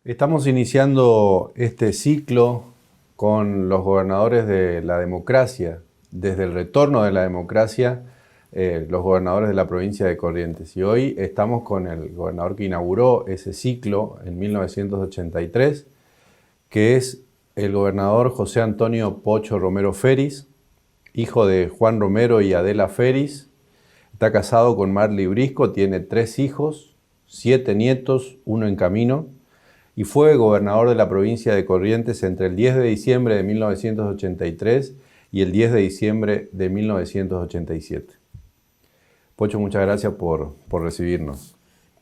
Estamos iniciando este ciclo con los gobernadores de la democracia. Desde el retorno de la democracia, los gobernadores de la provincia de Corrientes. Y hoy estamos con el gobernador que inauguró ese ciclo en 1983, que es el gobernador José Antonio Pocho Romero Feris, hijo de Juan Romero y Adela Feris. Está casado con Marly Brisco, tiene 3 hijos, 7 nietos, 1 en camino, y fue gobernador de la provincia de Corrientes entre el 10 de diciembre de 1983 y el 10 de diciembre de 1987. Pocho, muchas gracias por recibirnos.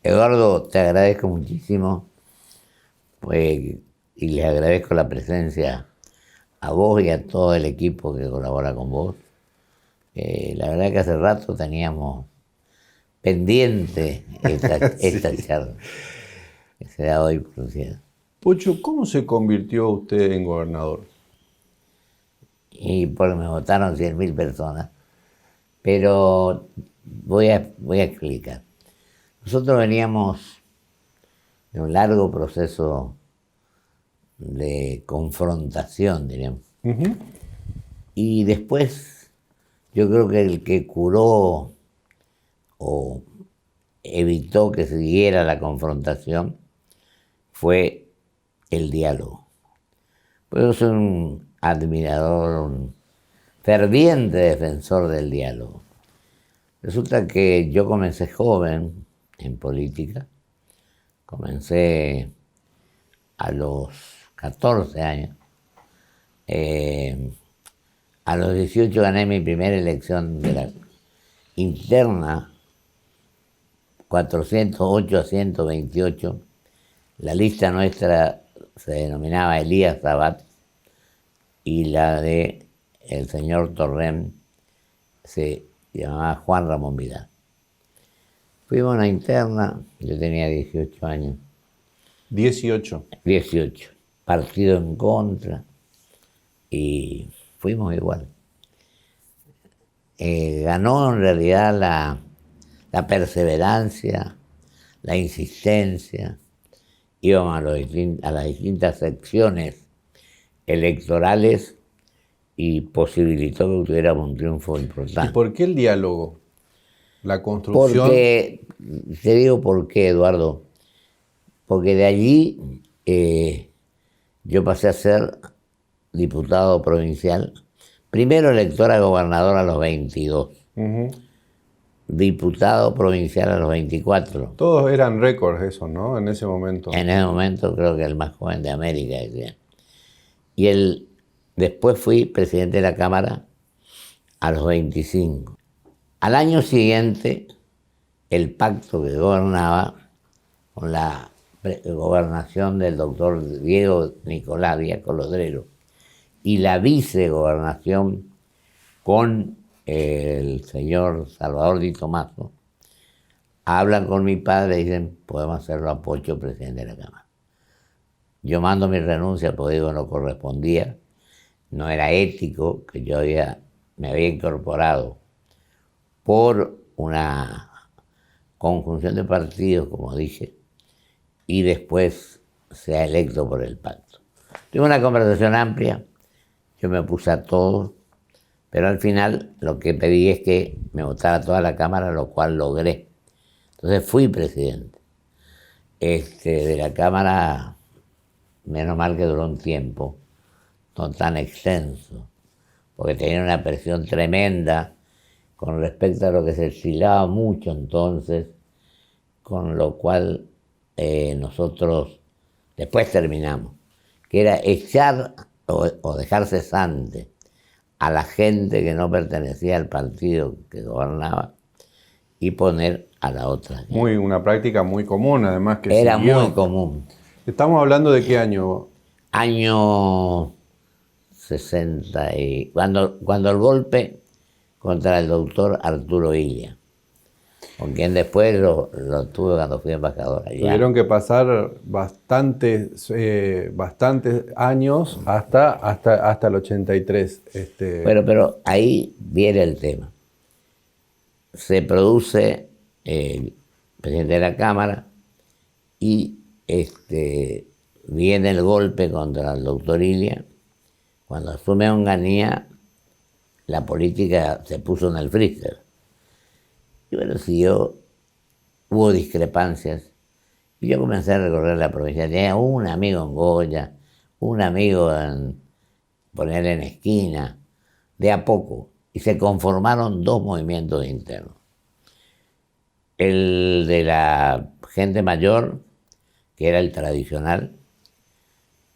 Eduardo, te agradezco muchísimo pues, y les agradezco la presencia a vos y a todo el equipo que colabora con vos. La verdad que hace rato teníamos pendiente esta Sí. charla que se da hoy producida. Pocho, ¿cómo se convirtió usted en gobernador? Y porque me votaron 100.000 personas, pero voy a explicar. Nosotros veníamos de un largo proceso de confrontación, diríamos. Y después, yo creo que el que curó o evitó que siguiera la confrontación fue el diálogo. Pues yo soy un admirador, un ferviente defensor del diálogo. Resulta que yo comencé joven en política, comencé a los 14 años. A los 18 gané mi primera elección de la interna, 408 a 128. La lista nuestra se denominaba Elías Sabat y la de el señor Torrent se llamaba Juan Ramón Vidal. Fuimos a una interna, yo tenía 18 años. 18. 18, partido en contra, y fuimos igual. Ganó en realidad la perseverancia, la insistencia. Íbamos a las distintas secciones electorales y posibilitó que tuviéramos un triunfo ¿Y importante. por qué el diálogo? La construcción. Porque, te digo por qué, Eduardo, porque de allí yo pasé a ser diputado provincial, primero elector a gobernador a los 22, diputado provincial a los 24. Todos eran récords esos, ¿no? En ese momento. En ese momento creo que el más joven de América, decía. Y después fui presidente de la Cámara a los 25. Al año siguiente, el pacto que gobernaba con la gobernación del doctor Diego Nicolás Díaz Colodrero y la vicegobernación con el señor Salvador Di Tomaso, hablan con mi padre y dicen, podemos hacerlo a Pocho presidente de la Cámara. Yo mando mi renuncia porque digo no correspondía, no era ético que yo me había incorporado por una conjunción de partidos, como dije, y después sea electo por el pacto. Tuve una conversación amplia, yo me opuse a todo, pero al final lo que pedí es que me votara toda la Cámara, lo cual logré. Entonces fui presidente de la Cámara, menos mal que duró un tiempo, no tan extenso, porque tenía una presión tremenda con respecto a lo que se estilaba mucho entonces, con lo cual nosotros después terminamos, que era echar o dejar cesante a la gente que no pertenecía al partido que gobernaba y poner a la otra. Una práctica muy común, además que era siguió. muy común. ¿Estamos hablando de qué año? Año 60, cuando el golpe contra el doctor Arturo Illa, con quien después lo tuve cuando fui embajador allá. Tuvieron que pasar bastantes años hasta el 83. Pero ahí viene el tema. Se produce el presidente de la Cámara y viene el golpe contra el doctor Ilia. Cuando asume Onganía, la política se puso en el freezer. Y bueno, hubo discrepancias. Y yo comencé a recorrer la provincia. Tenía un amigo en Goya, un amigo en poner en esquina, de a poco. Y se conformaron dos movimientos internos. El de la gente mayor, que era el tradicional,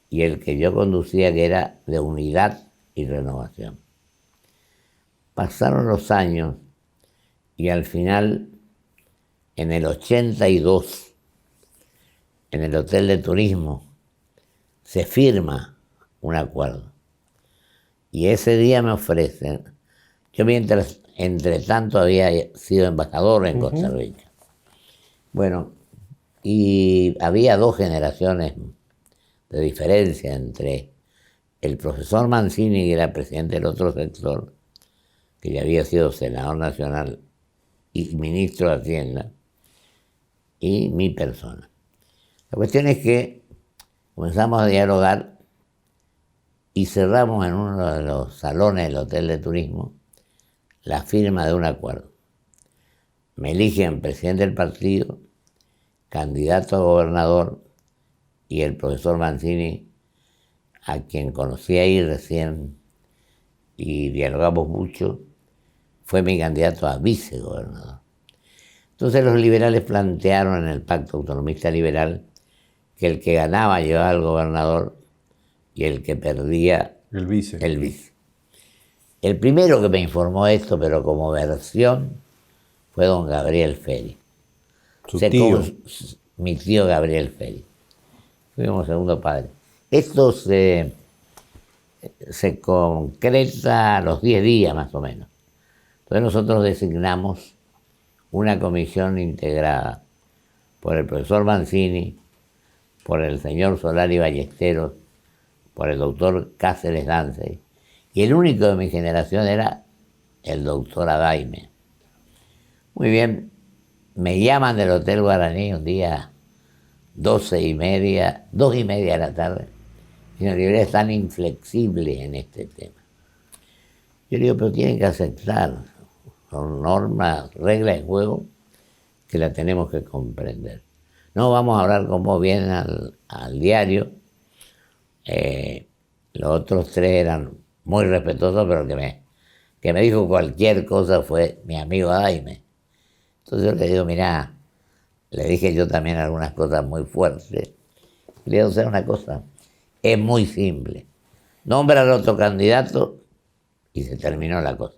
y el que yo conducía, que era de unidad y renovación. Pasaron los años y al final, en el 82, en el Hotel de Turismo, se firma un acuerdo. Y ese día me ofrecen, yo mientras, entre tanto había sido embajador en Costa Rica. Bueno, y había dos generaciones de diferencia entre el profesor Mancini, que era presidente del otro sector, que ya había sido senador nacional y ministro de Hacienda, y mi persona. La cuestión es que comenzamos a dialogar y cerramos en uno de los salones del Hotel de Turismo la firma de un acuerdo. Me eligen presidente del partido, candidato a gobernador, y el profesor Mancini, a quien conocí ahí recién y dialogamos mucho, fue mi candidato a vicegobernador. Entonces los liberales plantearon en el Pacto Autonomista Liberal que el que ganaba llevaba al gobernador y el que perdía el vice. El vice. El primero que me informó esto, pero como versión, fue don Gabriel Feri. Su tío. Mi tío Gabriel Feri. Fuimos segundo padre. Esto se concreta a los 10 días más o menos. Entonces nosotros designamos una comisión integrada por el profesor Mancini, por el señor Solari Ballesteros, por el doctor Cáceres Dance, y el único de mi generación era el doctor Adaime. Muy bien, me llaman del Hotel Guaraní un día 2:30 de la tarde, y los liberales están inflexibles en este tema. Yo le digo, pero tienen que aceptar, son normas, reglas de juego que la tenemos que comprender. No vamos a hablar como vienen al diario. Los otros tres eran muy respetuosos, pero que me dijo cualquier cosa fue mi amigo Adaime. Entonces yo le digo, mirá, le dije yo también algunas cosas muy fuertes. Le digo, ¿sabes una cosa? Es muy simple. Nombra al otro candidato y se terminó la cosa.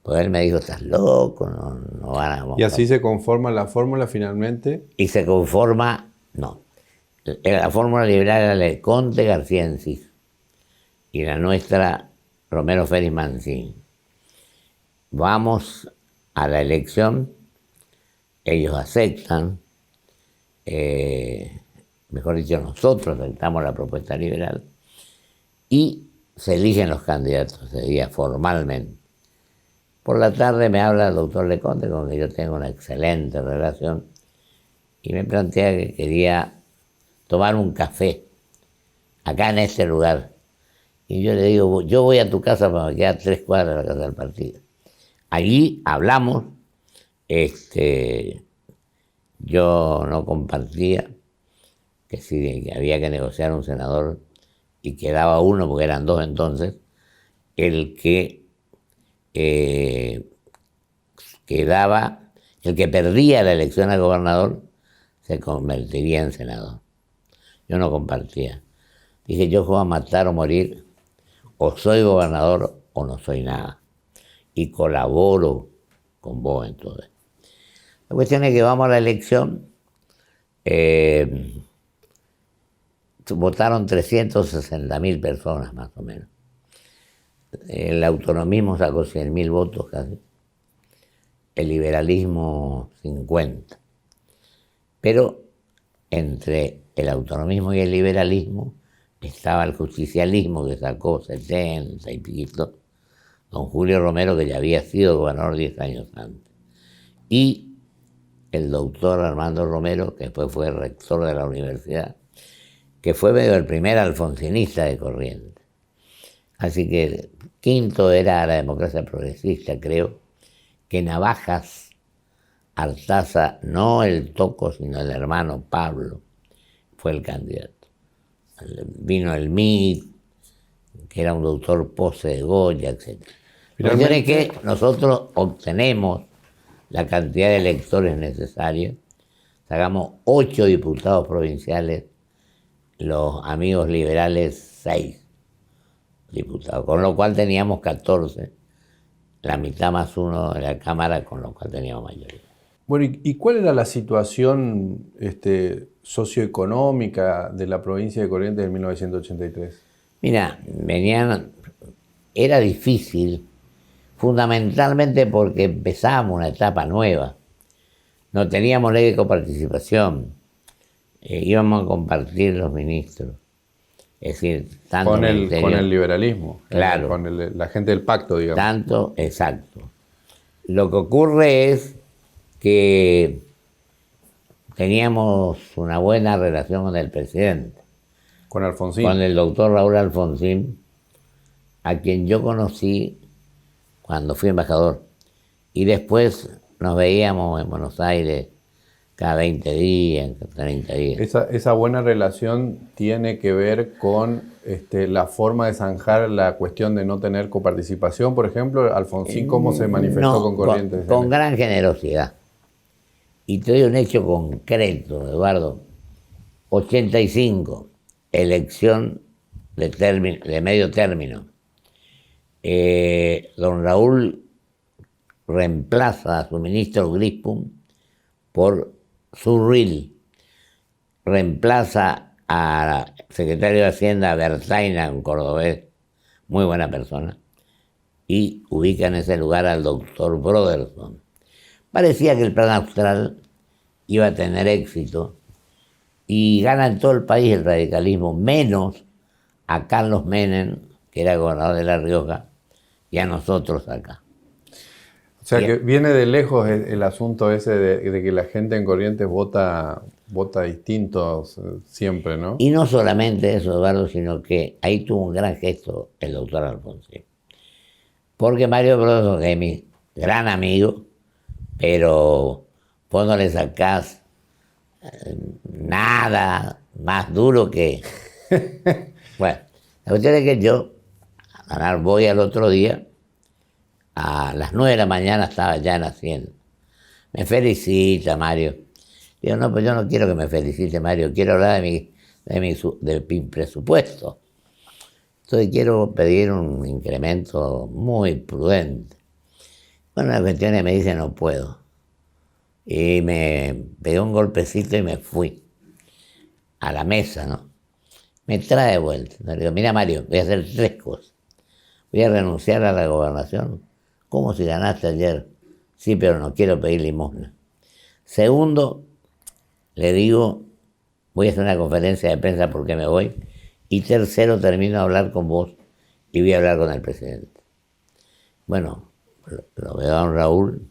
Pues él me dijo, estás loco, no van a... Y así se conforma la fórmula finalmente. Y se conforma, no. La fórmula liberal era la de Conte García Enciso y la nuestra Romero Félix Mancini. Vamos a la elección, ellos aceptan, mejor dicho, nosotros aceptamos la propuesta liberal y se eligen los candidatos ese día formalmente. Por la tarde me habla el doctor Leconte, con quien yo tengo una excelente relación, y me plantea que quería tomar un café acá en este lugar. Y yo le digo, yo voy a tu casa para me quedar 3 cuadras de la casa del partido. Allí hablamos, yo no compartía que si que había que negociar un senador y quedaba uno, porque eran 2 entonces, el que perdía la elección a gobernador se convertiría en senador. Yo no compartía. Dije, yo voy a matar o morir, o soy gobernador o no soy nada. Y colaboro con vos en todo esto. La cuestión es que vamos a la elección, votaron 360.000 personas más o menos. El autonomismo sacó 100.000 votos casi, el liberalismo 50. Pero entre el autonomismo y el liberalismo estaba el justicialismo, que sacó 70 y piquito, don Julio Romero, que ya había sido gobernador 10 años antes, y el doctor Armando Romero, que después fue rector de la universidad. que fue medio el primer alfonsinista de Corrientes. Así que quinto era la democracia progresista, creo, que Navajas, Artaza, no el Toco, sino el hermano Pablo, fue el candidato. Vino el MIT, que era un doctor Pose de Goya, etc. La cuestión es que nosotros obtenemos la cantidad de electores necesarios, sacamos 8 diputados provinciales, los amigos liberales 6 diputados, con lo cual teníamos 14, la mitad más 1 de la Cámara, con lo cual teníamos mayoría. Bueno, ¿y cuál era la situación socioeconómica de la provincia de Corrientes en 1983? Mira, era difícil, fundamentalmente porque empezábamos una etapa nueva. No teníamos ley de coparticipación, íbamos a compartir los ministros. Es decir, tanto con el liberalismo, claro, con la gente del pacto, digamos. Tanto, exacto. Lo que ocurre es que teníamos una buena relación con el presidente. Con Alfonsín. Con el doctor Raúl Alfonsín, a quien yo conocí cuando fui embajador. Y después nos veíamos en Buenos Aires cada 20 días, cada 30 días. Esa buena relación tiene que ver con la forma de zanjar la cuestión de no tener coparticipación, por ejemplo. Alfonsín, ¿cómo se manifestó con Corrientes? Con gran generosidad. Y te doy un hecho concreto, Eduardo. 85, elección de medio término. Don Raúl reemplaza a su ministro Grispum por Zurril, reemplaza al secretario de Hacienda Berzaina, un cordobés, muy buena persona, y ubica en ese lugar al doctor Broderson. Parecía que el plan austral iba a tener éxito y gana en todo el país el radicalismo, menos a Carlos Menem, que era gobernador de La Rioja, y a nosotros acá. O sea, que viene de lejos el asunto ese de que la gente en Corrientes vota distinto siempre, ¿no? Y no solamente eso, Eduardo, sino que ahí tuvo un gran gesto el doctor Alfonsín. Porque Mario Broderson, que es mi gran amigo, pero vos no le sacás nada más duro que... Bueno, la cuestión es que yo voy al otro día, a las 9 de la mañana estaba ya en Hacienda. Me felicita Mario. Digo, no, pues yo no quiero que me felicite Mario, quiero hablar de mi presupuesto. Entonces quiero pedir un incremento muy prudente. Bueno, la cuestión es que me dice no puedo. Y me pegó un golpecito y me fui a la mesa, ¿no? Me trae de vuelta. Le digo, mira Mario, voy a hacer 3 cosas. Voy a renunciar a la gobernación. ¿Cómo si ganaste ayer? Sí, pero no quiero pedir limosna. Segundo, le digo, voy a hacer una conferencia de prensa porque me voy. Y tercero, termino de hablar con vos y voy a hablar con el presidente. Bueno, lo veo a don Raúl.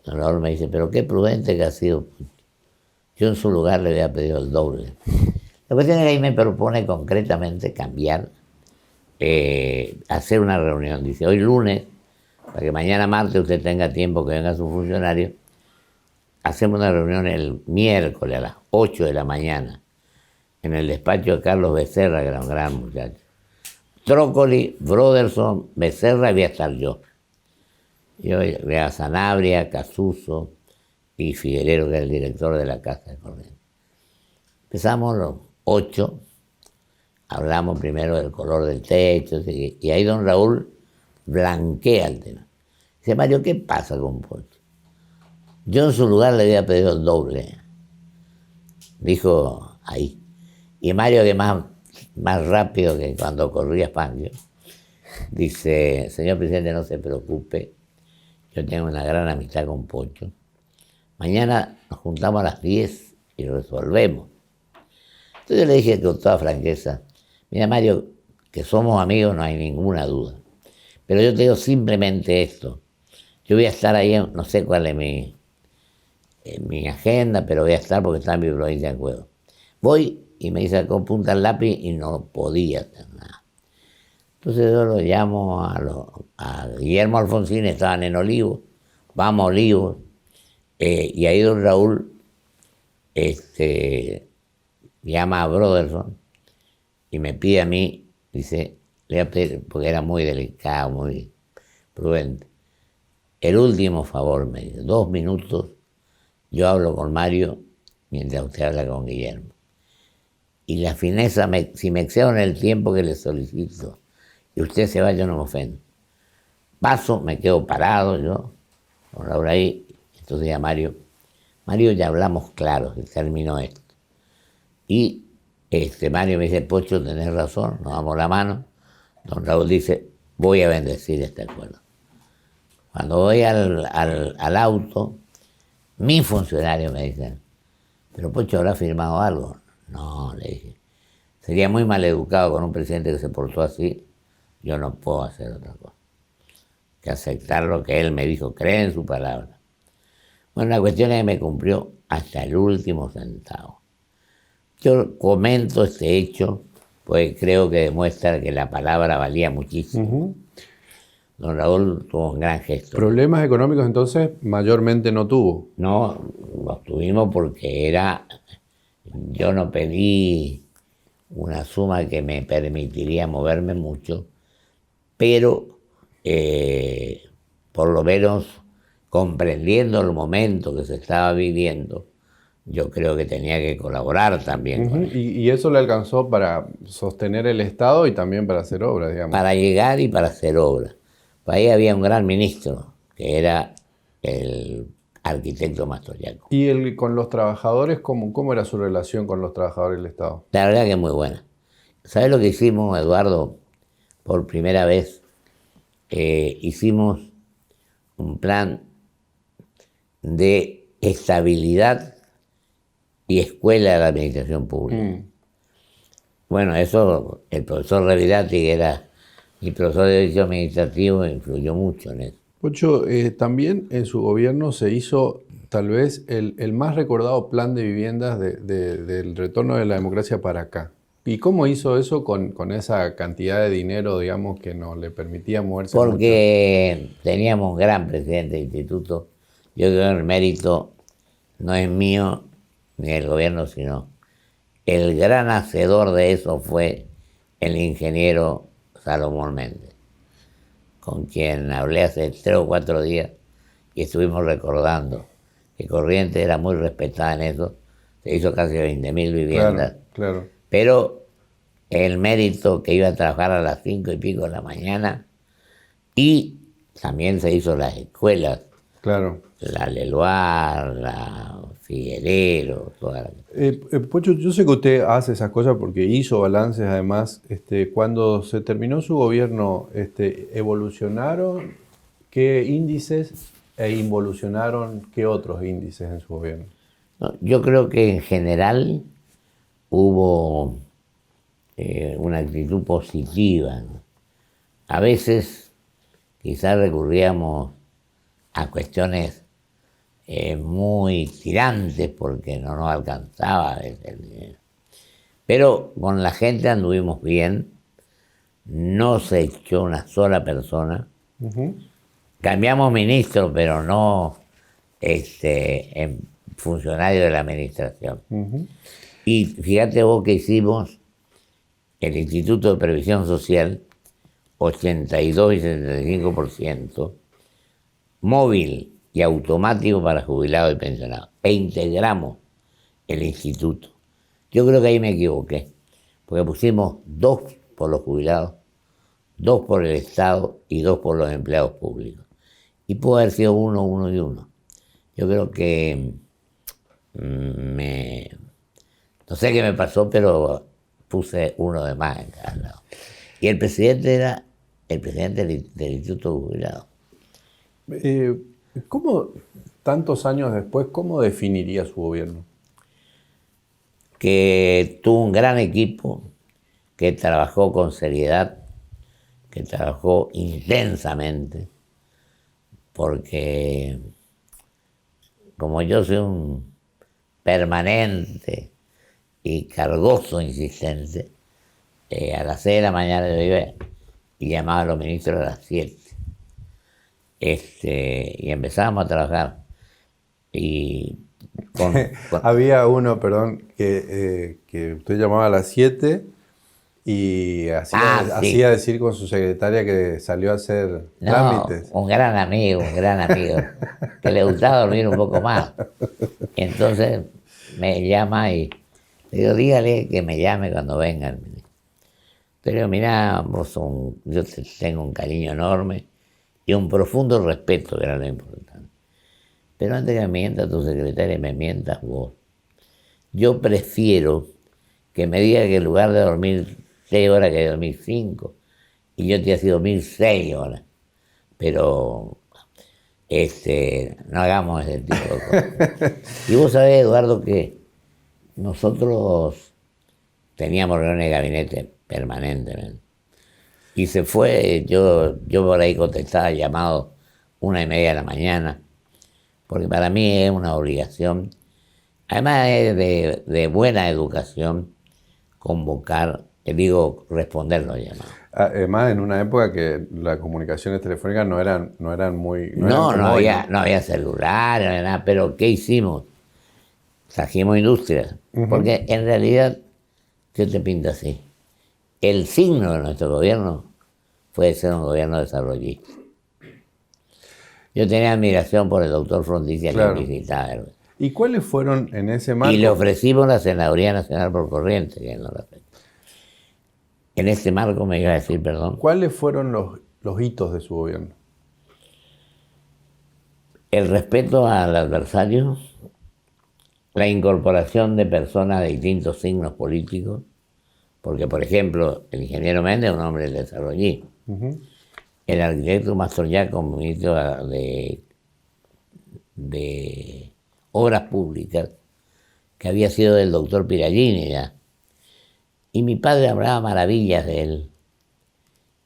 Don Raúl me dice, pero qué prudente que ha sido. Yo en su lugar le había pedido el doble. La cuestión es que ahí me propone concretamente cambiar, hacer una reunión. Dice, hoy lunes, para que mañana martes usted tenga tiempo que venga su funcionario, hacemos una reunión el miércoles a las 8 de la mañana en el despacho de Carlos Becerra, que era un gran muchacho. Trócoli, Broderson, Becerra y voy a estar yo. Yo voy a Sanabria, Casuso y Figuerero, que es el director de la Casa de Corrientes. Empezamos los 8, hablamos primero del color del techo, y ahí don Raúl blanquea el tema. Dice, Mario, ¿qué pasa con Pocho? Yo en su lugar le había pedido el doble. Dijo ahí. Y Mario, que más rápido que cuando corría Fangio, dice, señor presidente, no se preocupe, yo tengo una gran amistad con Pocho. Mañana nos juntamos a las 10 y resolvemos. Entonces yo le dije con toda franqueza, mira Mario, que somos amigos no hay ninguna duda. Pero yo te digo simplemente esto. Yo voy a estar ahí, no sé cuál es mi agenda, pero voy a estar porque está en mi provincia en juego. Voy y me sacó punta al lápiz y no podía hacer nada. Entonces yo lo llamo a Guillermo Alfonsín, estaban en Olivos, vamos a Olivos, y ahí don Raúl llama a Broderson y me pide a mí, dice, le voy a pedir, porque era muy delicado, muy prudente, el último favor, me dice, 2 minutos, yo hablo con Mario mientras usted habla con Guillermo. Y la fineza, si me excedo en el tiempo que le solicito y usted se va, yo no me ofendo. Paso, me quedo parado yo, con Laura ahí, entonces ya Mario, ya hablamos claro, se terminó esto. Y Mario me dice, Pocho, tenés razón, nos damos la mano. Don Raúl dice, voy a bendecir este acuerdo. Cuando voy al auto, mi funcionario me dice, pero Pocho, ¿habrá firmado algo? No, le dije, sería muy maleducado con un presidente que se portó así, yo no puedo hacer otra cosa que aceptar lo que él me dijo, cree en su palabra. Bueno, la cuestión es que me cumplió hasta el último centavo. Yo comento este hecho porque creo que demuestra que la palabra valía muchísimo. Don Raúl tuvo un gran gesto. ¿Problemas económicos entonces mayormente no tuvo? No, los tuvimos porque yo no pedí una suma que me permitiría moverme mucho, pero por lo menos comprendiendo el momento que se estaba viviendo, yo creo que tenía que colaborar también con él. Y eso le alcanzó para sostener el Estado y también para hacer obras, digamos. Para llegar y para hacer obras. Ahí había un gran ministro, que era el arquitecto Mastroianni. ¿Y con los trabajadores, cómo era su relación con los trabajadores del Estado? La verdad que es muy buena. ¿Sabes lo que hicimos, Eduardo? Por primera vez hicimos un plan de estabilidad y escuela de la administración pública. Bueno, eso, el profesor Revirati, que era mi profesor de Derecho Administrativo, influyó mucho en eso. Pocho, también en su gobierno se hizo tal vez el más recordado plan de viviendas del retorno de la democracia para acá. ¿Y cómo hizo eso con esa cantidad de dinero, digamos, que no le permitía moverse Porque teníamos un gran presidente de instituto. Yo creo que el mérito no es mío ni del gobierno, sino el gran hacedor de eso fue el ingeniero Salomón Méndez, con quien hablé hace 3 o 4 días y estuvimos recordando que Corrientes era muy respetada en eso. Se hizo casi 20.000 viviendas. Claro. Pero el mérito que iba a trabajar a las 5 y pico de la mañana, y también se hizo las escuelas. Claro. La Leloir, la Figuerero, toda la... Pocho, yo sé que usted hace esas cosas porque hizo balances además. Cuando se terminó su gobierno, ¿evolucionaron qué índices e involucionaron qué otros índices en su gobierno? No, yo creo que en general hubo una actitud positiva, ¿no? A veces quizás recurríamos a cuestiones muy tirantes porque no nos alcanzaba el dinero. Pero con la gente anduvimos bien, no se echó una sola persona. Cambiamos ministro, pero no en funcionario de la administración. Y fíjate vos que hicimos el Instituto de Previsión Social, 82 y 75%, móvil y automático para jubilados y pensionados. E integramos el instituto. Yo creo que ahí me equivoqué, porque pusimos 2 por los jubilados, 2 por el Estado y 2 por los empleados públicos. Y pudo haber sido 1, 1 y 1. Yo creo que no sé qué me pasó, pero puse 1 de más en cada lado. Y el presidente era el presidente del Instituto Jubilado. ¿Cómo, tantos años después, cómo definiría su gobierno? Que tuvo un gran equipo, que trabajó con seriedad, que trabajó intensamente, porque como yo soy un permanente y cargoso, insistente. A las 6 de la mañana yo iba y llamaba a los ministros a las 7. Y empezábamos a trabajar. Y Había uno, perdón, que usted llamaba a las 7 y hacía sí. decir con su secretaria que salió a hacer trámites. Un gran amigo, que le gustaba dormir un poco más. Entonces me llama y le digo, dígale que me llame cuando vengan. Pero mira, yo te tengo un cariño enorme y un profundo respeto, que era lo importante. Pero antes que me mienta tu secretaria, me mientas vos. Yo prefiero que me diga que en lugar de dormir 6 horas, que dormir 5, y yo te he sido dormir 6 horas. Pero no hagamos ese tipo de cosas. Y vos sabés, Eduardo, que nosotros teníamos reuniones de gabinete permanentemente. Y se fue, yo por ahí contestaba llamados 1:30 de la mañana, porque para mí es una obligación, además de buena educación, responder los llamados. Además, en una época que las comunicaciones telefónicas no eran muy... No había celular, no había nada, pero ¿qué hicimos? Trajimos industrias, porque en realidad, yo te pinto así, el signo de nuestro gobierno fue ser un gobierno desarrollista. Yo tenía admiración por el doctor Frondizi, claro, que visitaba. ¿Y cuáles fueron en ese marco? Y le ofrecimos la Senaduría Nacional por Corrientes, que no la aceptó. En ese marco me iba a decir, perdón. ¿Cuáles fueron los hitos de su gobierno? El respeto al adversario, la incorporación de personas de distintos signos políticos, porque, por ejemplo, el ingeniero Méndez es un hombre del desarrollismo. El arquitecto Mastroianni como ministro de Obras Públicas, que había sido del doctor Piragini ya. Y mi padre hablaba maravillas de él.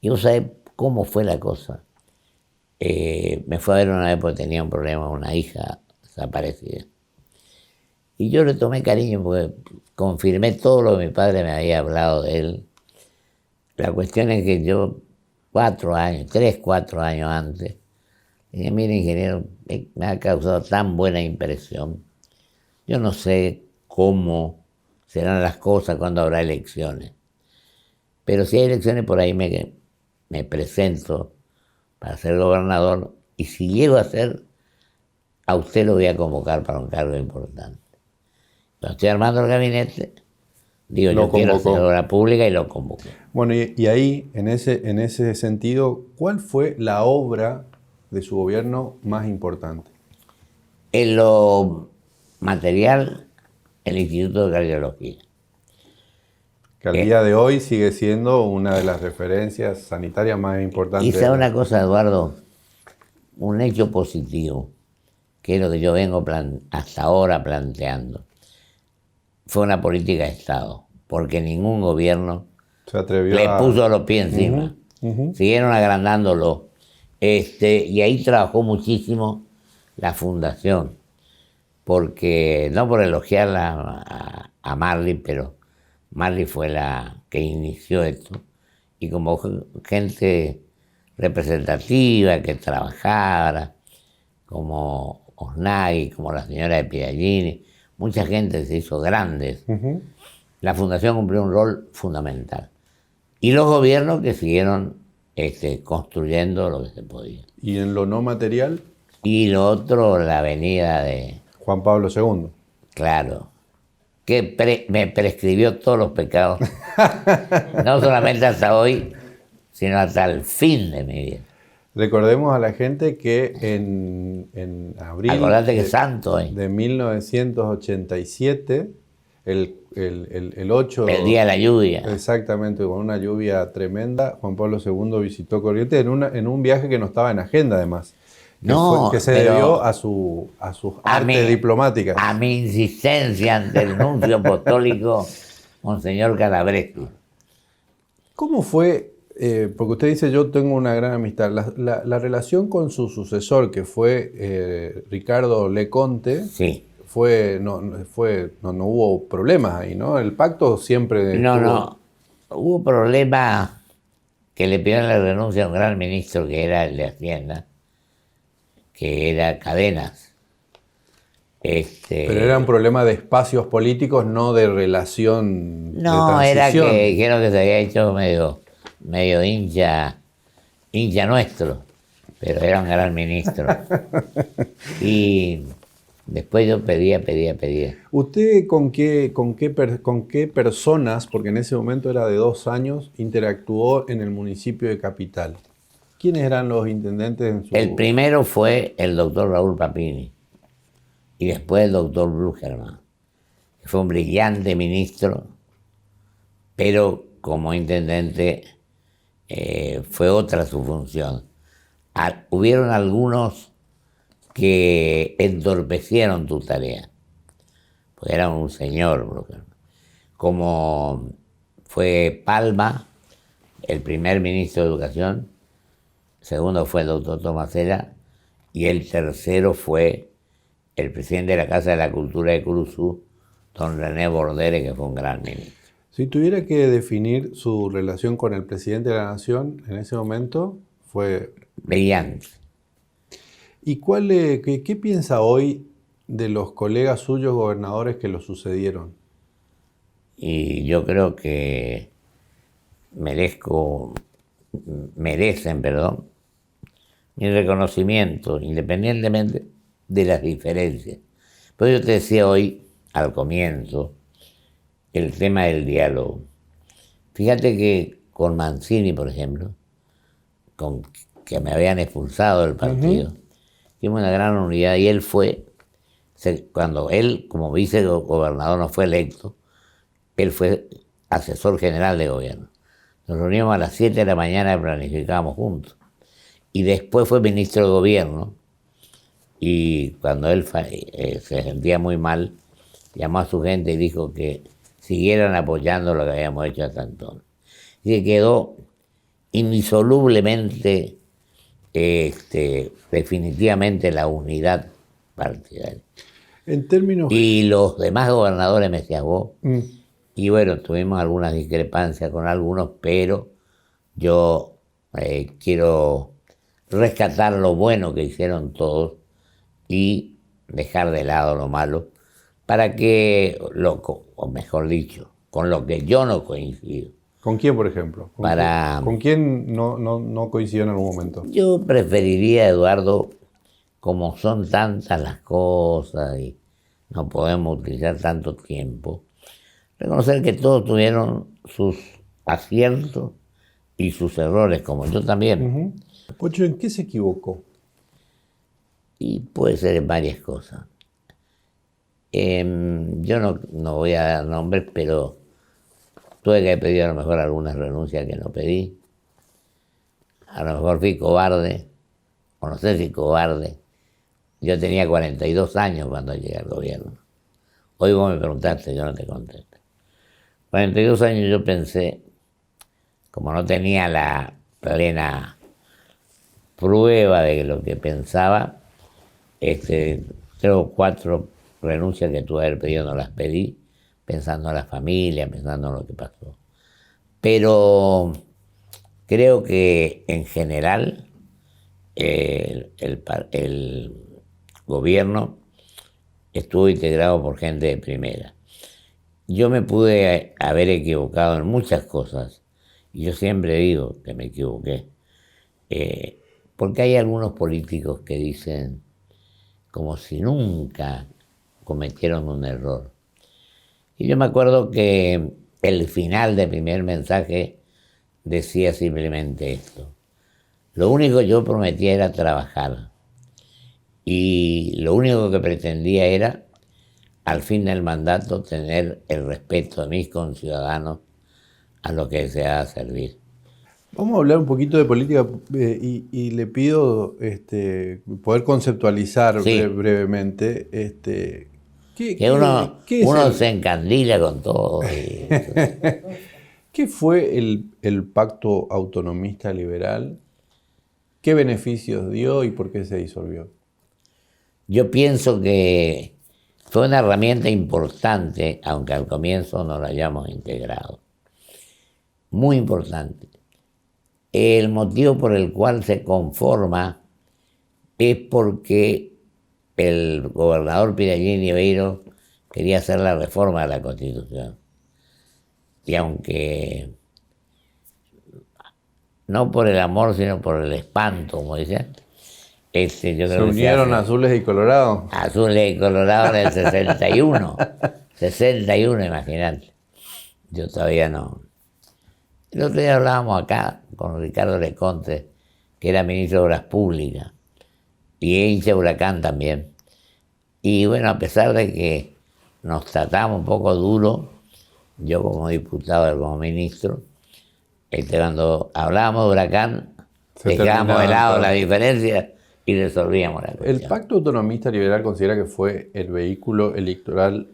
Y vos sabés cómo fue la cosa. Me fue a ver una vez porque tenía un problema, una hija desaparecida. Y yo le tomé cariño porque confirmé todo lo que mi padre me había hablado de él. La cuestión es que yo, 4 años antes, dije, mire, ingeniero, me ha causado tan buena impresión. Yo no sé cómo serán las cosas cuando habrá elecciones. Pero si hay elecciones, por ahí me presento para ser gobernador, y si llego a ser, a usted lo voy a convocar para un cargo importante. Cuando estoy armando el gabinete, digo, yo quiero hacer obra pública, y lo convoqué. Bueno, y ahí, en ese sentido, ¿cuál fue la obra de su gobierno más importante? En lo material, el Instituto de Cardiología. Que al día de hoy sigue siendo una de las referencias sanitarias más importantes. Y sabe una cosa, Eduardo, un hecho positivo, que es lo que yo vengo hasta ahora planteando, fue una política de Estado, porque ningún gobierno se atrevió le puso los pies encima. Siguieron agrandándolo. Y ahí trabajó muchísimo la fundación, porque, no por elogiarla a Marley, pero Marley fue la que inició esto, y como gente representativa que trabajara, como Osnagui, como la señora de Piragini, mucha gente se hizo grandes. La fundación cumplió un rol fundamental. Y los gobiernos que siguieron construyendo lo que se podía. ¿Y en lo no material? Y lo otro, la avenida de Juan Pablo II. Claro, que me prescribió todos los pecados, no solamente hasta hoy, sino hasta el fin de mi vida. Recordemos a la gente que en abril Acordate que santo, de 1987, el 8... El día de la lluvia. Exactamente, con una lluvia tremenda, Juan Pablo II visitó Corrientes en un viaje que no estaba en agenda, además. Que se debió a sus artes diplomáticas. A mi insistencia ante el nuncio apostólico, Monseñor Calabreschi. ¿Cómo fue? Porque usted dice, yo tengo una gran amistad. La relación con su sucesor, que fue Ricardo Leconte, sí, no hubo problemas ahí, ¿no? El pacto siempre No, estuvo... no. Hubo problemas que le pidieron la renuncia a un gran ministro que era el de Hacienda, que era Cadenas. Pero era un problema de espacios políticos, no de relación de No, era transición. que dijeron que se había hecho medio hincha nuestro, pero era un gran ministro. Y después yo pedía. ¿Usted con qué personas, porque en ese momento era de 2 años, interactuó en el municipio de Capital? ¿Quiénes eran los intendentes en su...? El primero fue el doctor Raúl Papini y después el doctor Brugerman, que fue un brillante ministro, pero como intendente fue otra su función. Hubieron algunos que entorpecieron tu tarea, porque era un señor Brugerman, como fue Palma, el primer ministro de Educación, segundo fue el doctor Tomasela y el tercero fue el presidente de la Casa de la Cultura de Curuzú, don René Bordere, que fue un gran ministro. Si tuviera que definir su relación con el presidente de la Nación en ese momento, fue... Brillante. ¿Y qué piensa hoy de los colegas suyos gobernadores que lo sucedieron? Y yo creo que merecen, mi reconocimiento, independientemente de las diferencias. Pero yo te decía hoy, al comienzo, el tema del diálogo. Fíjate que con Mancini, por ejemplo, que me habían expulsado del partido, tuvimos una gran unidad y él cuando él como vicegobernador no fue electo, él fue asesor general de gobierno. Nos reuníamos a las 7 de la mañana y planificábamos juntos. Y después fue ministro de gobierno y cuando él se sentía muy mal, llamó a su gente y dijo que siguieran apoyando lo que habíamos hecho hasta entonces. Y que quedó indisolublemente, definitivamente la unidad partidaria. En términos... Y los demás gobernadores me decían vos, y bueno, tuvimos algunas discrepancias con algunos, pero yo quiero rescatar lo bueno que hicieron todos y dejar de lado lo malo, para que, o mejor dicho, con lo que yo no coincido. ¿Con quién, por ejemplo? ¿Con quién no coincidió en algún momento? Yo preferiría, Eduardo, como son tantas las cosas y no podemos utilizar tanto tiempo, reconocer que todos tuvieron sus aciertos y sus errores, como yo también. Pocho, ¿en qué se equivocó? Y puede ser en varias cosas. Yo no voy a dar nombres, pero tuve que haber pedido a lo mejor algunas renuncias que no pedí. A lo mejor fui cobarde, o no sé si cobarde. Yo tenía 42 años cuando llegué al gobierno. Hoy vos me preguntaste, yo no te contesté. 42 años yo pensé, como no tenía la plena prueba de lo que pensaba, 3 o 4 renuncias que tuve que haber pedido no las pedí, pensando en la familia, pensando en lo que pasó. Pero creo que en general el gobierno estuvo integrado por gente de primera. Yo me pude haber equivocado en muchas cosas, y yo siempre digo que me equivoqué, porque hay algunos políticos que dicen como si nunca cometieron un error. Y yo me acuerdo que el final del primer mensaje decía simplemente esto: lo único que yo prometía era trabajar, y lo único que pretendía era, al fin del mandato, tener el respeto de mis conciudadanos a lo que deseaba servir. Vamos a hablar un poquito de política y le pido poder conceptualizar brevemente. Que uno se encandila con todo. ¿Qué fue el pacto autonomista liberal? ¿Qué beneficios dio y por qué se disolvió? Yo pienso que fue una herramienta importante, aunque al comienzo no la hayamos integrado. Muy importante. El motivo por el cual se conforma es porque el gobernador Pirallini Beiro quería hacer la reforma de la Constitución. Y aunque no por el amor, sino por el espanto, como dicen, yo creo ¿Se que unieron azules y colorados? Azules y colorados en el 61. 61, imagínate. Yo todavía no. El otro día hablábamos acá con Ricardo Leconte, que era ministro de Obras Públicas, y hincha Huracán también. Y bueno, a pesar de que nos tratamos un poco duro, yo como diputado, él como ministro, cuando hablábamos de Huracán, dejábamos de lado la diferencia y resolvíamos la cuestión. ¿El Pacto Autonomista Liberal considera que fue el vehículo electoral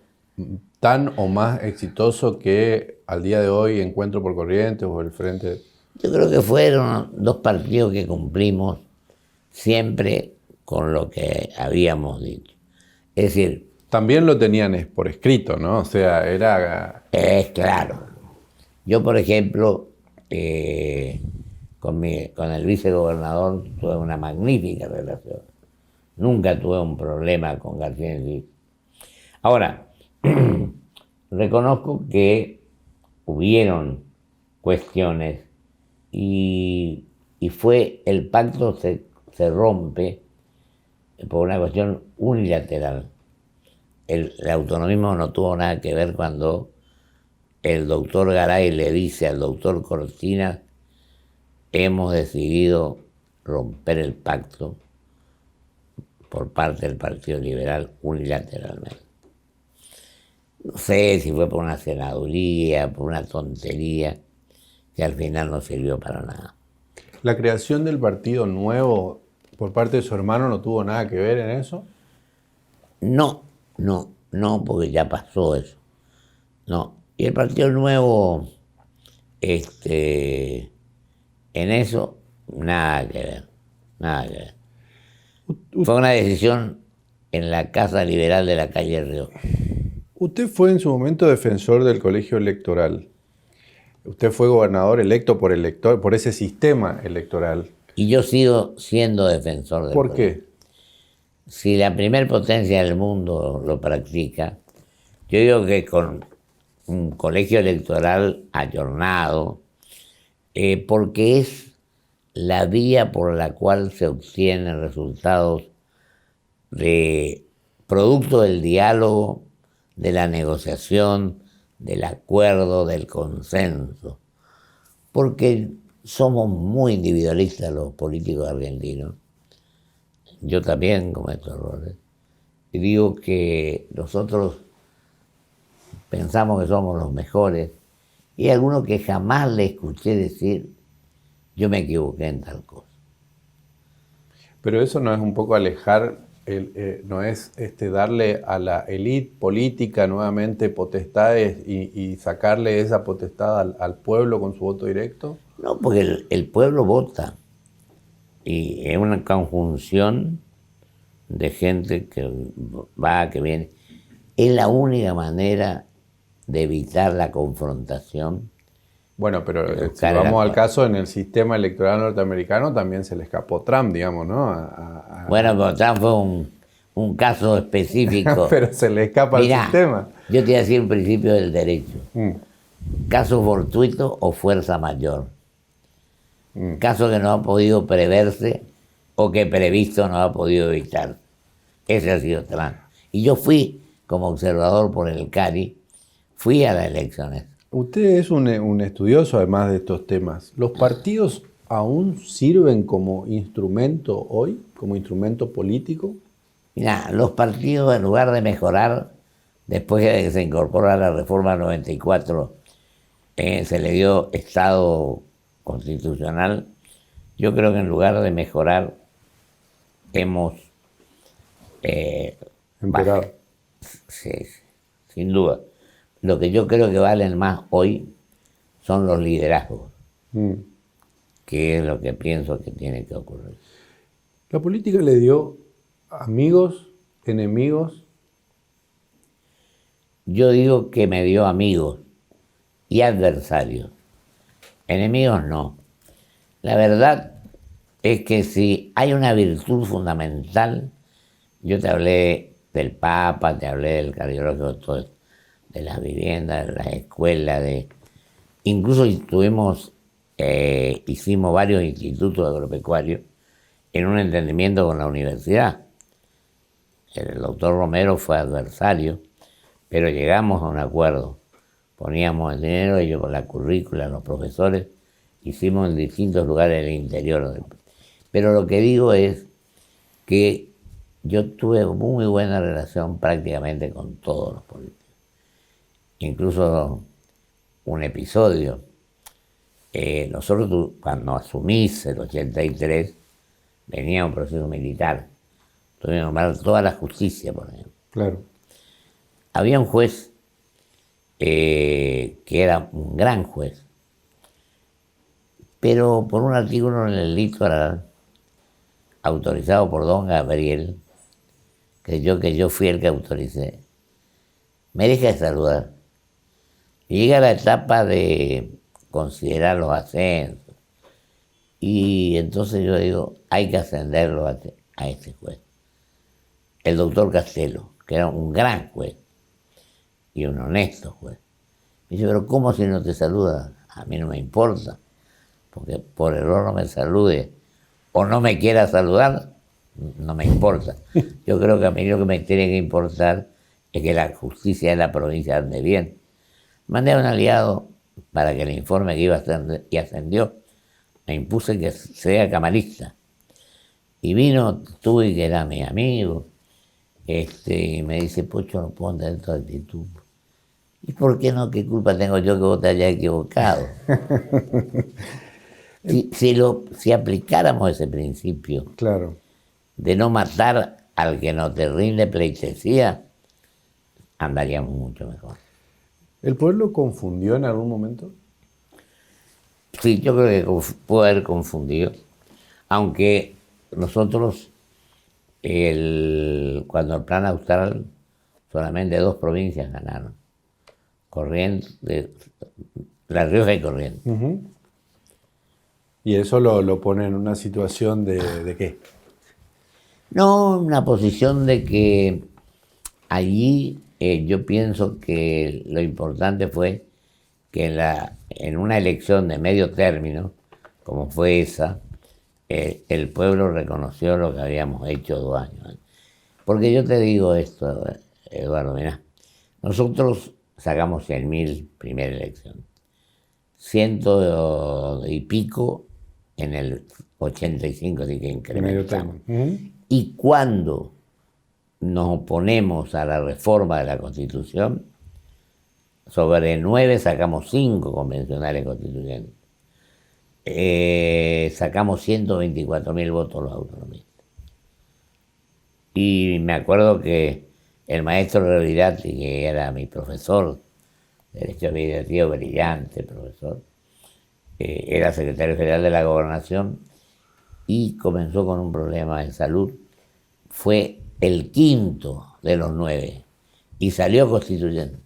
tan o más exitoso que al día de hoy Encuentro por Corrientes o el Frente? Yo creo que fueron dos partidos que cumplimos siempre con lo que habíamos dicho. Es decir... También lo tenían por escrito, ¿no? O sea, era... Es claro. Yo, por ejemplo, con el vicegobernador tuve una magnífica relación. Nunca tuve un problema con García Enciso. Ahora, reconozco que hubieron cuestiones y el pacto se rompe por una cuestión unilateral. El autonomismo no tuvo nada que ver cuando el doctor Garay le dice al doctor Cortina: hemos decidido romper el pacto por parte del Partido Liberal unilateralmente. No sé si fue por una senaduría, por una tontería, que al final no sirvió para nada. ¿La creación del Partido Nuevo por parte de su hermano no tuvo nada que ver en eso? No, porque ya pasó eso. No. Y el Partido Nuevo, en eso, nada que ver. Fue una decisión en la Casa Liberal de la calle Río. Usted fue en su momento defensor del colegio electoral. Usted fue gobernador electo por ese sistema electoral. Y yo sigo siendo defensor del ¿Por colegio. qué? Si la primer potencia del mundo lo practica, yo digo que con un colegio electoral ayornado, porque es la vía por la cual se obtienen resultados de producto del diálogo, de la negociación, del acuerdo, del consenso. Porque somos muy individualistas los políticos argentinos. Yo también cometo errores. Y digo que nosotros pensamos que somos los mejores. Y hay algunos que jamás le escuché decir: yo me equivoqué en tal cosa. Pero eso no es un poco alejar, no es darle a la élite política nuevamente potestades y sacarle esa potestad al pueblo con su voto directo. No, porque el pueblo vota. Y es una conjunción de gente que va, que viene. Es la única manera de evitar la confrontación. Bueno, pero si vamos al caso, en el sistema electoral norteamericano también se le escapó Trump, digamos, ¿no? Bueno, pero Trump fue un caso específico. Pero se le escapa al sistema. Yo te voy a decir un principio del derecho. Caso fortuito o fuerza mayor. Caso que no ha podido preverse o que previsto no ha podido evitar. Ese ha sido Trump. Y yo fui, como observador por el CARI, fui a las elecciones. Usted es un estudioso además de estos temas. ¿Los partidos aún sirven como instrumento hoy, como instrumento político? Mira, los partidos, en lugar de mejorar, después de que se incorporó a la reforma 94, se le dio Estado constitucional, yo creo que en lugar de mejorar, hemos empeorado. Sí, sin duda. Lo que yo creo que valen más hoy son los liderazgos, que es lo que pienso que tiene que ocurrir. La política le dio amigos, enemigos yo digo que me dio amigos y adversarios. Enemigos no. La verdad es que si hay una virtud fundamental, yo te hablé del Papa, te hablé del cardiólogo, todo, de las viviendas, de las escuelas, incluso hicimos varios institutos agropecuarios en un entendimiento con la universidad. El doctor Romero fue adversario, pero llegamos a un acuerdo. Poníamos el dinero, ellos con la currícula, los profesores, hicimos en distintos lugares del interior. Pero lo que digo es que yo tuve muy buena relación prácticamente con todos los políticos. Incluso un episodio, nosotros cuando asumís el 83, venía un proceso militar. Tuve que nombrar toda la justicia, por ejemplo. Claro. Había un juez que era un gran juez, pero por un artículo en el Litoral, autorizado por don Gabriel, que yo fui el que autoricé, me deja de saludar. Y llega la etapa de considerar los ascensos. Y entonces yo digo, hay que ascenderlo a este juez. El doctor Castelo, que era un gran juez y un honesto juez. Me dice, pero ¿cómo si no te saluda? A mí no me importa, porque por error no me salude o no me quiera saludar, no me importa. Yo creo que a mí lo que me tiene que importar es que la justicia de la provincia ande bien. Mandé a un aliado para que el informe que iba a hacer y ascendió, me impuse que sea camarista. Y vino Tuy, que era mi amigo, y me dice, Pocho, no puedo entender tu actitud. ¿Y por qué no? ¿Qué culpa tengo yo que vos te hayas equivocado? Si aplicáramos ese principio, Claro, de no matar al que no te rinde pleitesía, andaríamos mucho mejor. ¿el pueblo confundió en algún momento? Sí, yo creo que puede haber confundido, aunque nosotros, cuando el plan austral, solamente 2 provincias ganaron, Corrientes, La Rioja y Corrientes. Uh-huh. ¿Y eso lo pone en una situación de qué? No, una posición de que allí yo pienso que lo importante fue que en una elección de medio término, como fue esa, el pueblo reconoció lo que habíamos hecho 2 años. Porque yo te digo esto, Eduardo, mirá, nosotros sacamos 100.000 primera elección, 100 y pico en el 85, así que incrementamos. Uh-huh. Y cuando nos oponemos a la reforma de la Constitución, sobre 9 sacamos 5 convencionales constituyentes. Sacamos 124.000 votos los autonomistas. Y me acuerdo que el maestro Revirati, que era mi profesor, derecho administrativo brillante, profesor, era secretario general de la Gobernación y comenzó con un problema de salud. Fue el 5.º de los 9 y salió constituyente.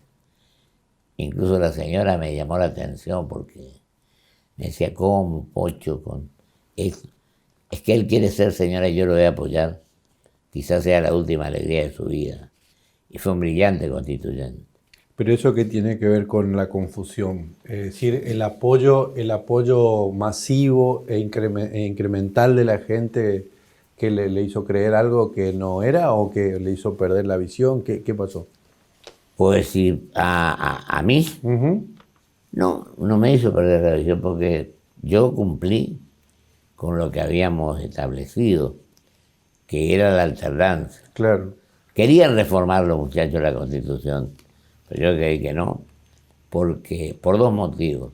Incluso la señora me llamó la atención porque me decía, ¿cómo, Pocho? Es que él quiere ser señora y yo lo voy a apoyar. Quizás sea la última alegría de su vida. Y fue un brillante constituyente. Pero eso qué tiene que ver con la confusión, es decir, el apoyo masivo e incremental de la gente que le hizo creer algo que no era o que le hizo perder la visión. ¿Qué pasó? Puedo decir, a mí, Uh-huh. no me hizo perder la visión porque yo cumplí con lo que habíamos establecido, que era la alternancia. Claro. Querían reformar los muchachos la Constitución, pero yo creí que no, porque por 2 motivos.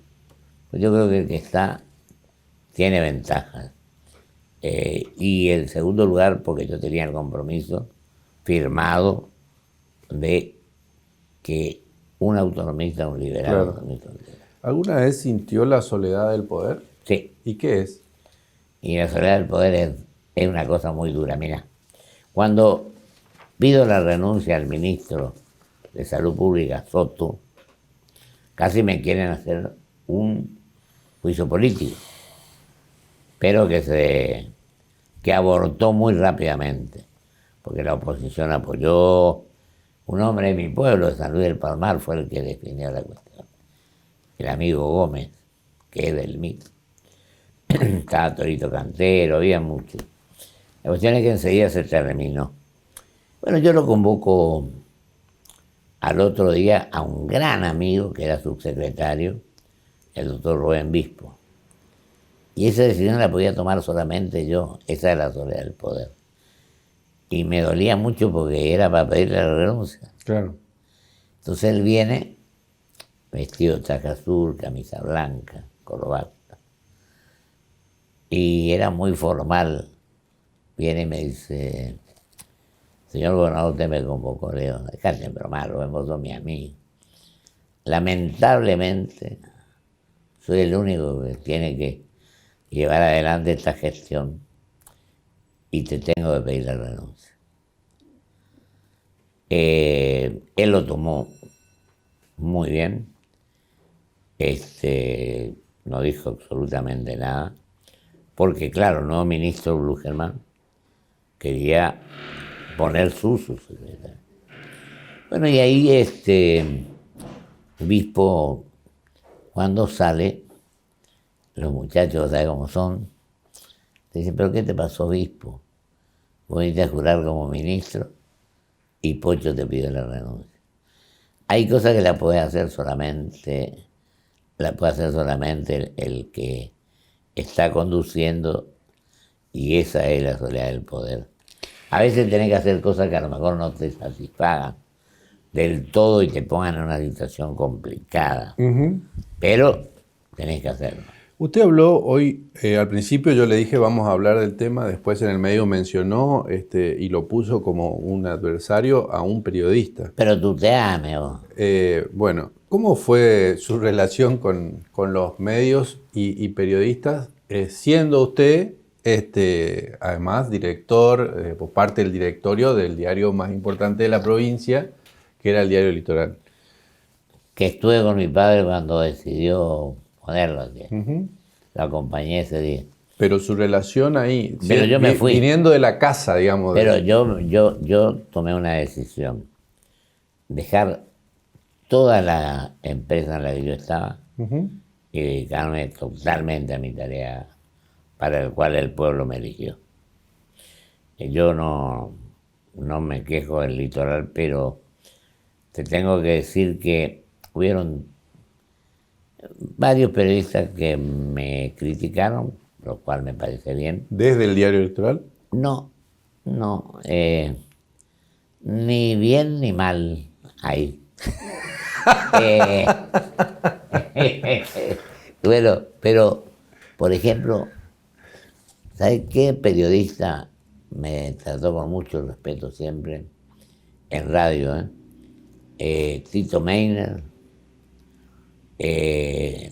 Yo creo que el que está tiene ventajas. Y en segundo lugar, porque yo tenía el compromiso firmado de que un autonomista, un liberal, Claro. autonomista, un liberal. ¿Alguna vez sintió la soledad del poder? Sí, ¿Y qué es? y la soledad del poder es una cosa muy dura. Mira, cuando pido la renuncia al ministro de Salud Pública, Soto, casi me quieren hacer un juicio político, pero que abortó muy rápidamente, porque la oposición apoyó. Un hombre de mi pueblo, de San Luis del Palmar, fue el que definió la cuestión. El amigo Gómez, que es del MIT. Estaba Torito Cantero, había mucho. La cuestión es que enseguida se terminó. Bueno, yo lo convoco al otro día a un gran amigo que era subsecretario, el doctor Rubén Bispo. Y esa decisión la podía tomar solamente yo, esa es la soledad del poder. Y me dolía mucho porque era para pedirle la renuncia. Claro. Entonces él viene vestido de traje azul, camisa blanca, corbata. Y era muy formal. Viene y me dice, señor gobernador, usted me convocó. Le digo, dejate de bromar, vos sos mi amigo. Lamentablemente, soy el único que tiene que llevar adelante esta gestión y te tengo que pedir la renuncia. Él lo tomó muy bien, no dijo absolutamente nada, porque claro, el nuevo ministro Blugerman quería poner su subsecretario. Bueno, y ahí Bispo, cuando sale, los muchachos, ¿sabes cómo son? Te dicen, ¿pero qué te pasó, Bispo? Vos viniste a jurar como ministro y Pocho te pide la renuncia. Hay cosas que la puede hacer solamente el que está conduciendo, y esa es la soledad del poder. A veces tenés que hacer cosas que a lo mejor no te satisfagan del todo y te pongan en una situación complicada, pero tenés que hacerlo. Usted habló hoy, al principio yo le dije vamos a hablar del tema, después en el medio mencionó y lo puso como un adversario a un periodista. Pero tú te ames, vos. Bueno, ¿cómo fue su relación con los medios y periodistas, siendo usted además director, por parte del directorio del diario más importante de la provincia, que era el Diario Litoral? Que estuve con mi padre cuando decidió ponerlo aquí. Lo acompañé ese día. Pero su relación ahí, pero yo me fui. Viniendo de la casa, digamos. Pero yo tomé una decisión. Dejar toda la empresa en la que yo estaba y dedicarme totalmente a mi tarea para la cual el pueblo me eligió. Yo no me quejo del litoral, pero te tengo que decir que hubieron varios periodistas que me criticaron, lo cual me parece bien. ¿Desde el Diario Litoral? No, ni bien ni mal ahí. Bueno, pero, por ejemplo, ¿sabes qué periodista me trató con mucho respeto siempre en radio? Tito Meiner,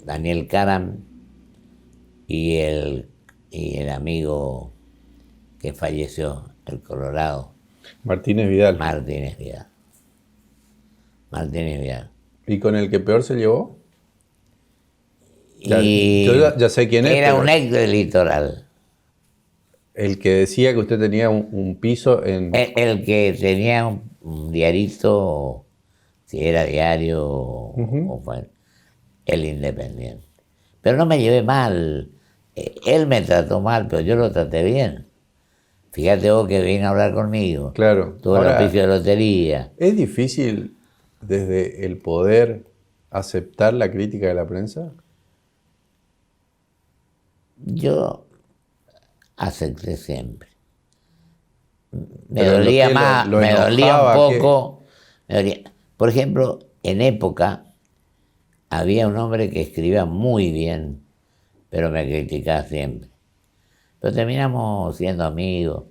Daniel Karam y el amigo que falleció, el Colorado. Martínez Vidal. Martínez Vidal. ¿Y con el que peor se llevó? Y yo ya sé quién es. Era un ex del litoral. El que decía que usted tenía un piso en... El que tenía un diarito, si era diario o fue el Independiente. Pero no me llevé mal. Él me trató mal, pero yo lo traté bien. Fíjate vos que vino a hablar conmigo. Claro. Tuvo el auspicio de lotería. ¿Es difícil desde el poder aceptar la crítica de la prensa? Yo acepté siempre. Me dolía más, me dolía un poco. Por ejemplo, en época había un hombre que escribía muy bien, pero me criticaba siempre. Pero terminamos siendo amigos.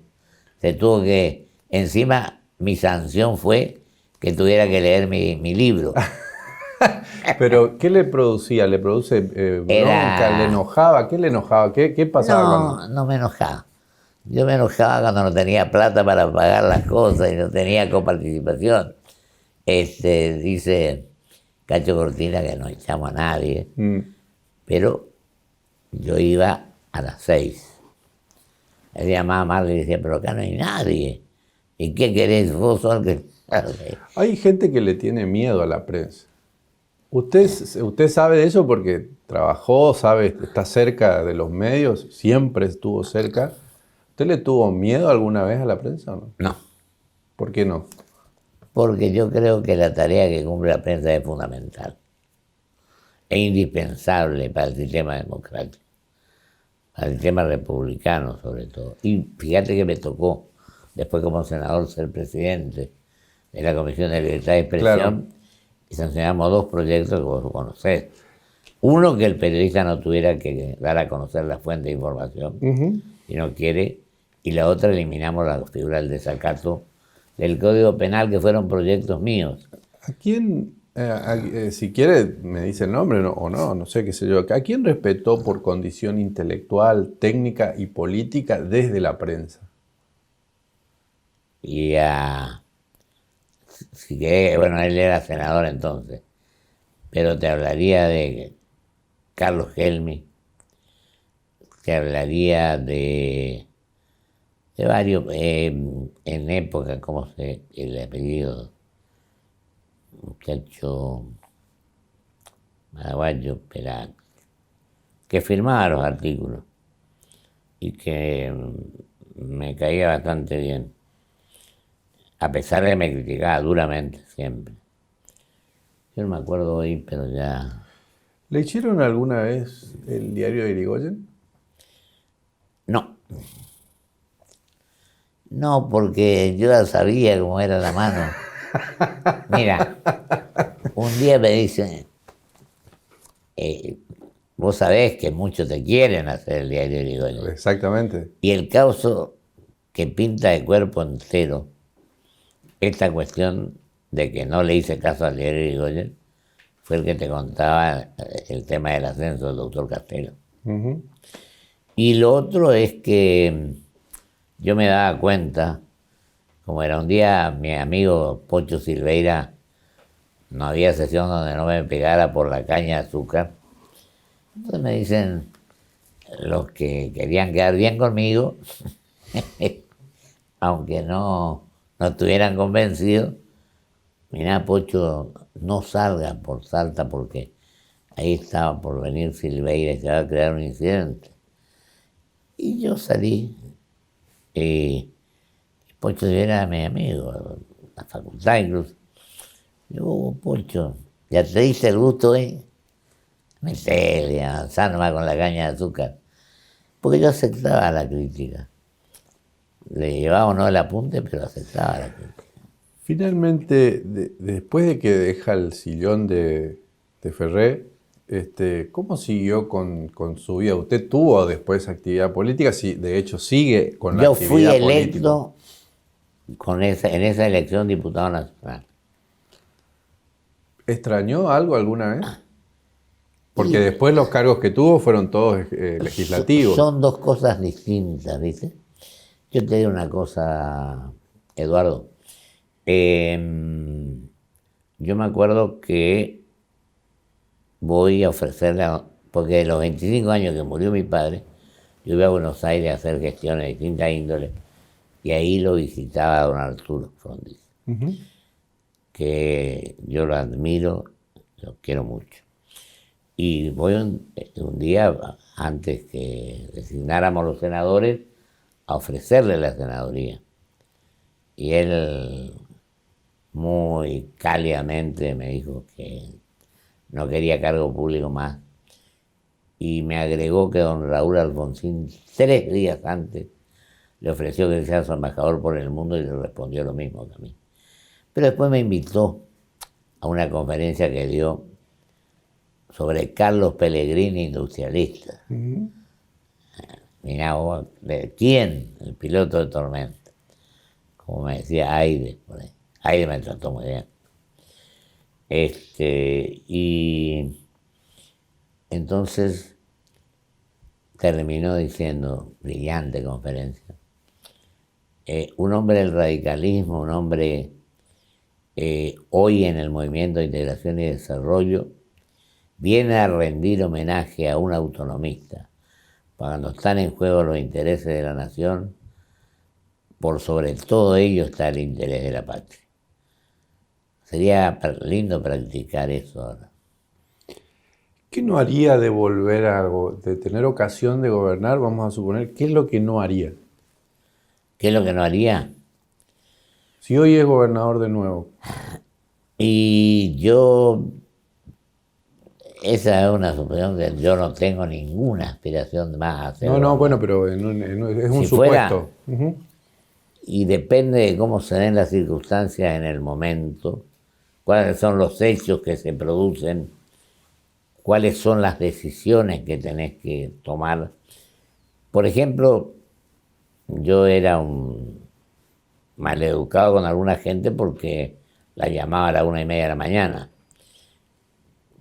Se tuvo que... Encima, mi sanción fue que tuviera que leer mi libro. ¿Pero qué le producía? ¿Le produce bronca? ¿Le enojaba? ¿Qué le enojaba? ¿Qué pasaba? No me enojaba. Yo me enojaba cuando no tenía plata para pagar las cosas y no tenía coparticipación. Dice Cacho Cortina que no echamos a nadie, pero yo iba a las 6. Él llamaba a Marley y decía, pero acá no hay nadie. ¿Y qué querés? Vos sos el que... Hay gente que le tiene miedo a la prensa. Usted sabe de eso porque trabajó, sabe, está cerca de los medios, siempre estuvo cerca. ¿Usted le tuvo miedo alguna vez a la prensa o no? No, ¿Por qué no? porque yo creo que la tarea que cumple la prensa es fundamental. Es indispensable para el sistema democrático, para el sistema republicano sobre todo. Y fíjate que me tocó, después como senador, ser presidente de la Comisión de Libertad de Expresión, Claro. y sancionamos 2 proyectos que vos conocés. Uno, que el periodista no tuviera que dar a conocer la fuente de información, y no quiere, y la otra, eliminamos la figura del desacato del Código Penal, que fueron proyectos míos. ¿A quién, si quiere, me dice el nombre o no, no sé qué sé yo, ¿a quién respetó por condición intelectual, técnica y política desde la prensa? Y si querés, bueno, él era senador entonces, pero te hablaría de Carlos Gelmi, te hablaría de varios, en época, el apellido, muchacho paraguayo, Perac, que firmaba los artículos y que me caía bastante bien, a pesar de que me criticaba duramente siempre. Yo no me acuerdo hoy, pero ya... ¿Le hicieron alguna vez el diario de Irigoyen? No. No, porque yo ya sabía cómo era la mano. Mira, un día me dicen, vos sabés que muchos te quieren hacer el diario de Irigoyen. Exactamente. Y el causo que pinta de cuerpo entero esta cuestión de que no le hice caso al diario de Irigoyen fue el que te contaba, el tema del ascenso del doctor Castelo. Y lo otro es que yo me daba cuenta, como era un día, mi amigo Pocho Silveira, no había sesión donde no me pegara por la caña de azúcar. Entonces me dicen los que querían quedar bien conmigo, aunque no estuvieran convencidos, mirá, Pocho, no salga por Salta porque ahí estaba por venir Silveira y se va a crear un incidente. Y yo salí, y Pocho era mi amigo, la facultad incluso. Yo, Pocho, ya te diste el gusto, metele, avanzar nomás con la caña de azúcar. Porque yo aceptaba la crítica. Le llevaba o no el apunte, pero aceptaba la crítica. Finalmente, después de que deja el sillón de Ferré, ¿cómo siguió con su vida? ¿Usted tuvo después actividad política? Sí, de hecho, sigue con la Yo actividad fui política. electo en esa elección diputado nacional. ¿Extrañó algo alguna vez? Porque después los cargos que tuvo fueron todos legislativos. Son 2 cosas distintas, ¿viste? Yo te digo una cosa, Eduardo. Yo me acuerdo que voy a ofrecerle, porque de los 25 años que murió mi padre, yo iba a Buenos Aires a hacer gestiones de distintas índoles, y ahí lo visitaba don Arturo Frondizi, que yo lo admiro, lo quiero mucho. Y voy un día, antes que designáramos los senadores, a ofrecerle la senaduría. Y él muy cálidamente me dijo que no quería cargo público más. Y me agregó que don Raúl Alfonsín, 3 días antes, le ofreció que sea su embajador por el mundo y le respondió lo mismo que a mí. Pero después me invitó a una conferencia que dio sobre Carlos Pellegrini, industrialista. Mirá vos, ¿de quién? El piloto de Tormenta. Como me decía Aide, por ahí. Aide me trató muy bien. Y entonces terminó diciendo, brillante conferencia, un hombre del radicalismo, un hombre hoy en el Movimiento de Integración y Desarrollo, viene a rendir homenaje a un autonomista, cuando están en juego los intereses de la nación, por sobre todo ello está el interés de la patria. Sería lindo practicar eso ahora. ¿Qué no haría de volver de tener ocasión de gobernar? Vamos a suponer, ¿qué es lo que no haría? ¿Qué es lo que no haría? Si hoy es gobernador de nuevo. Y esa es una suposición que yo no tengo ninguna aspiración más a hacer. No, bueno, pero es un Si fuera, supuesto. y depende de cómo se den las circunstancias en el momento, cuáles son los hechos que se producen, cuáles son las decisiones que tenés que tomar. Por ejemplo, yo era un maleducado con alguna gente porque la llamaba a la 1:30 de la mañana,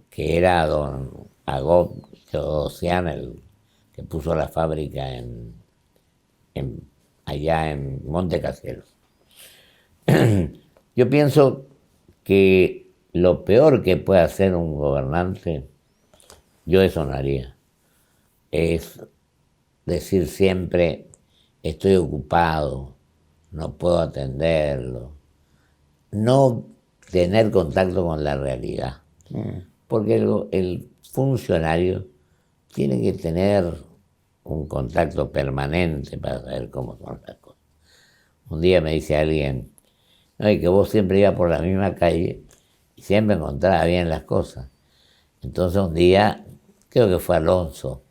que era don Agop Teodosian, el que puso la fábrica allá en Monte Caseros. Yo pienso que lo peor que puede hacer un gobernante, yo eso no haría, es decir siempre, estoy ocupado, no puedo atenderlo, no tener contacto con la realidad. Porque el funcionario tiene que tener un contacto permanente para saber cómo son las cosas. Un día me dice alguien, no, y que vos siempre ibas por la misma calle y siempre encontrabas bien las cosas. Entonces un día, creo que fue Alonso,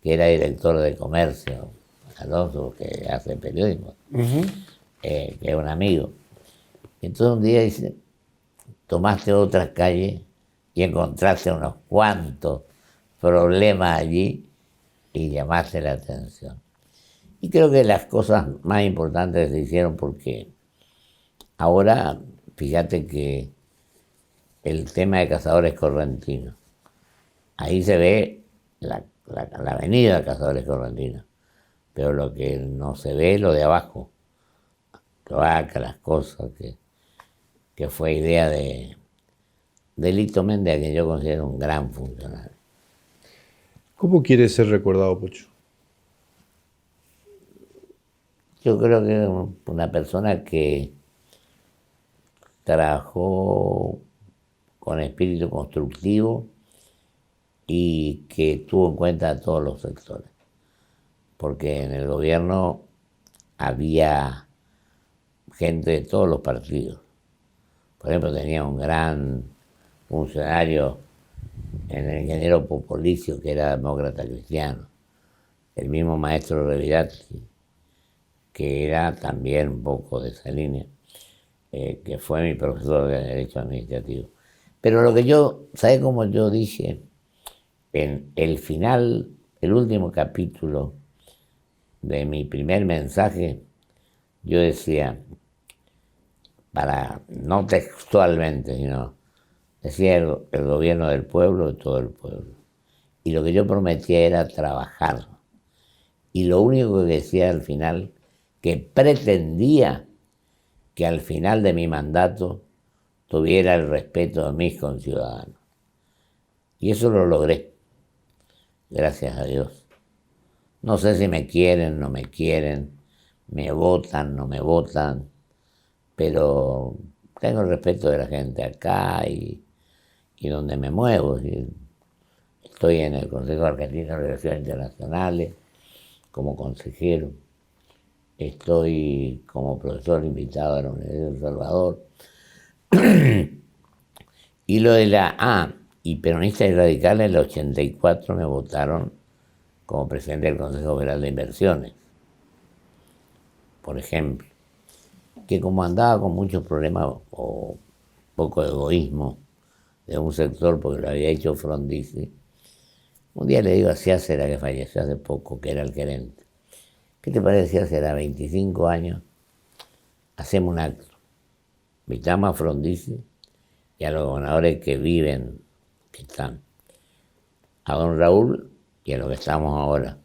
que era director de comercio, Alonso que hace periodismo, que es un amigo. Entonces un día dice, tomaste otra calle y encontraste unos cuantos problemas allí y llamaste la atención. Y creo que las cosas más importantes se hicieron porque ahora, fíjate que el tema de Cazadores Correntinos, ahí se ve la avenida Cazadores Correntinos, pero lo que no se ve es lo de abajo, cloaca, las cosas, que fue idea de Lito Méndez, a quien yo considero un gran funcionario. ¿Cómo quiere ser recordado, Pocho? Yo creo que es una persona que trabajó con espíritu constructivo y que tuvo en cuenta a todos los sectores. Porque en el gobierno había gente de todos los partidos. Por ejemplo, tenía un gran funcionario en el ingeniero Popolicio, que era demócrata cristiano. El mismo maestro Revirati, que era también un poco de esa línea, que fue mi profesor de Derecho Administrativo. Pero lo que ¿sabe cómo yo dije? En el final, el último capítulo de mi primer mensaje, yo decía, no textualmente, sino decía el gobierno del pueblo, de todo el pueblo. Y lo que yo prometía era trabajar. Y lo único que decía al final, que pretendía que al final de mi mandato tuviera el respeto de mis conciudadanos. Y eso lo logré, gracias a Dios. No sé si me quieren, no me quieren, me votan, no me votan, pero tengo el respeto de la gente acá y donde me muevo. Estoy en el Consejo Argentino de Relaciones Internacionales como consejero. Estoy como profesor invitado a la Universidad de El Salvador. Y lo de y peronistas y radicales, en el 84 me votaron como presidente del Consejo Federal de Inversiones, por ejemplo, que como andaba con muchos problemas o poco egoísmo de un sector, porque lo había hecho Frondizi, un día le digo a Ciácera, que falleció hace poco, que era el gerente, ¿qué te parece, Ciácera? 25 años, hacemos un acto, invitamos a Frondizi y a los gobernadores que viven, que están, a don Raúl y a lo que estamos ahora.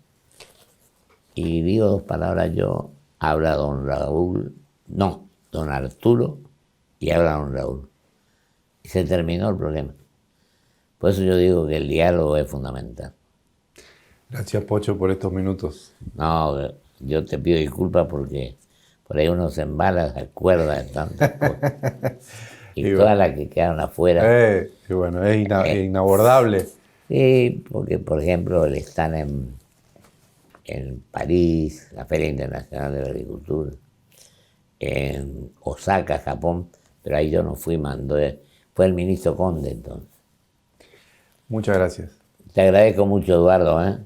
Y digo dos palabras yo, habla don Raúl, no, don Arturo y hablaron Raúl. Y se terminó el problema. Por eso yo digo que el diálogo es fundamental. Gracias, Pocho, por estos minutos. No, yo te pido disculpas porque por ahí uno se embala, se acuerda de tantas cosas. Y todas las que quedaron afuera. Y bueno, es inabordable. Sí, porque por ejemplo el estar en París, la Feria Internacional de la Agricultura, en Osaka, Japón, pero ahí yo no fui, fue el ministro Conde entonces. Muchas gracias. Te agradezco mucho, Eduardo,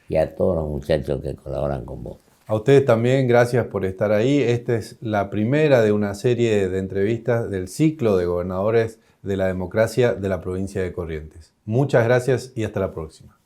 y a todos los muchachos que colaboran con vos. A ustedes también, gracias por estar ahí. Esta es la primera de una serie de entrevistas del ciclo de gobernadores de la democracia de la provincia de Corrientes. Muchas gracias y hasta la próxima.